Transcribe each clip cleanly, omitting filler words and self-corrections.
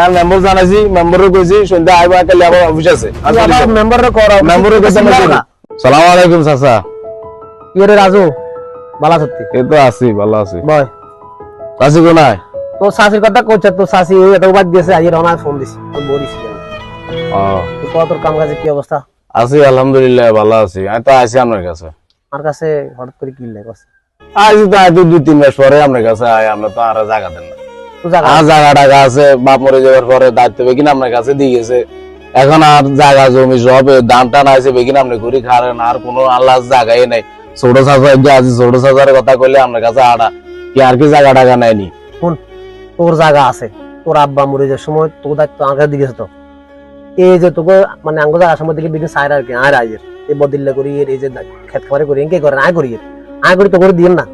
আর member জানাইছি, মেম্বারও কইছি সন্ধ্যা আইবা একটা লেবার অফিস আছে। আবার মেম্বাররে করো। মেম্বারও কইছে না। সালাম আলাইকুম চাচা। কি রে রাজু? ভালো আছিস? এই তো আছি, ভালো আছি। বয়। চাচি কোনায়? তো শাশির কথা কইছ, তো শাশি ওই এটা বাদ দিয়েছে, আজ রওনা ফোন দিছি। তো বলিস কেন? তো তোর কাম কাজে কি অবস্থা? আছি আলহামদুলিল্লাহ, ভালো আছি। আমি তো আইছি আপনার কাছে। আমার কাছে হঠাৎ করে কি লাগে? আজ তো আজ 2-3 মাস পরে আপনার কাছে আই, আমরা তো আর জায়গা দেন না। তো জায়গা টাকা আছে, বাপ মরে যাওয়ার পরে দায়িত্ব বেগিন আপনার কাছে দিয়ে গেছে। এখন আর জায়গা জমি সব দান টান আছে বেগিন আপনি ঘুরি খারেন, আর কোনো আল্লাহ জায়গায় নাই। ছোট চাচা আছে, ছোট চাচার কথা কইলে আপনার কাছে আড়া কি আর কি জায়গা টাকা নাইনি। শুন, তোর জায়গা আছে, তোর আব্বা মরে যাওয়ার সময় তোর দায়িত্ব আমার দিকে তো এই যে তোকে মানে আঙ্গ জায়গার সময় দিকে বিদিন সাইড আর কি আর আইয়ের এই বদিল্লা করি এই যে খেত খামারে করি কে করেন আয় করি আয় করি তো করে দিন না।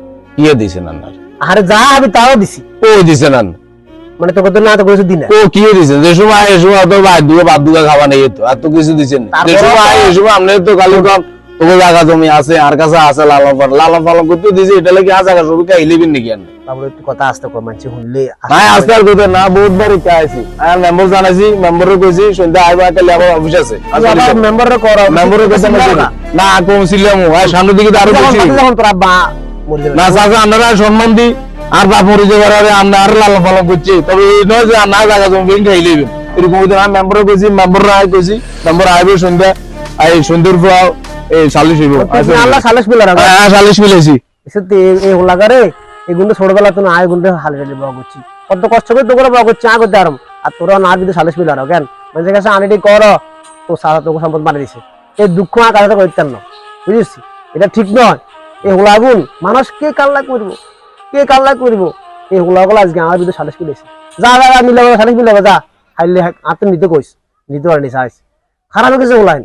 ইয়ে দিছেন আপনার? আরে যা আমি তাও দিছি। ও দিছেন না মানে তোকে তো না তো করেছে দিন। ও কি দিছেন? যে সময় এই সময় তো ভাত দুগা খাওয়া নেই, তো আর তো কিছু দিছেন না। যে সময় এই সময় আপনি তো খালি কম তোকে জায়গা জমি আছে, আর কাছে আছে লালন পালন করতে দিছে, এটা লাগি আ জায়গা সবকে আইলিবিন নাকি? তারপরে একটু কথা আসতে কর, মানছি শুনলে না আজকে আর কথা না, বহুতবার ইচ্ছা আইছি। আর মেম্বার জানাইছি, মেম্বারও কইছি সন্ধ্যা আইবা একটা লেবার অফিস আছে। মেম্বাররে করো। মেম্বারও কইছে না কোন ছিলাম আর সামনের দিকে তো আরো বেশি। যখন তোর আব্বা মরে যাবে না চাচা আপনারা সম্মান দি, আর বাপ মরে যাবার আরে আমরা আর লালন পালন করছি, তবে এই নয় যে না জায়গা জমি বেন খাইলেবেন এরকম হইতো না। মেম্বারও কইছি, মেম্বাররা আই কইছি, মেম্বার আইবে সন্ধ্যা এই সন্ধ্যের পর এই সালিশ হইব। আল্লাহ সালিশ মিলার হ্যাঁ সালিশ মিলাইছি। সত্যি এই লাগারে এগুলো ছোটবেলা তো আয় গুলো হালে হালে বড় করছি, কত কষ্ট করে তো করে বড় করছি আয় করতে আরম, আর তোরা না বিদে সালিশ মিলার কেন? মানুষের কাছে আনিটি কর, তো সারা তোকে সম্পদ মারি দিছে। এই দুঃখ আর কাছে করতেন না, বুঝেছি? এটা ঠিক নয়। এই হোলাগুন মানুষ কে কাল্লা করবো, কে কাল্লা করবো? এই হোলাগুলো আজকে আমার বিদে সালিশ মিলেছে। যা যা মিলাবে সালিশ মিলাবে, যা হাইলে হাতে নিতে কইস, নিতে পারেনি সাইজ খারাপ কিছু হোলাই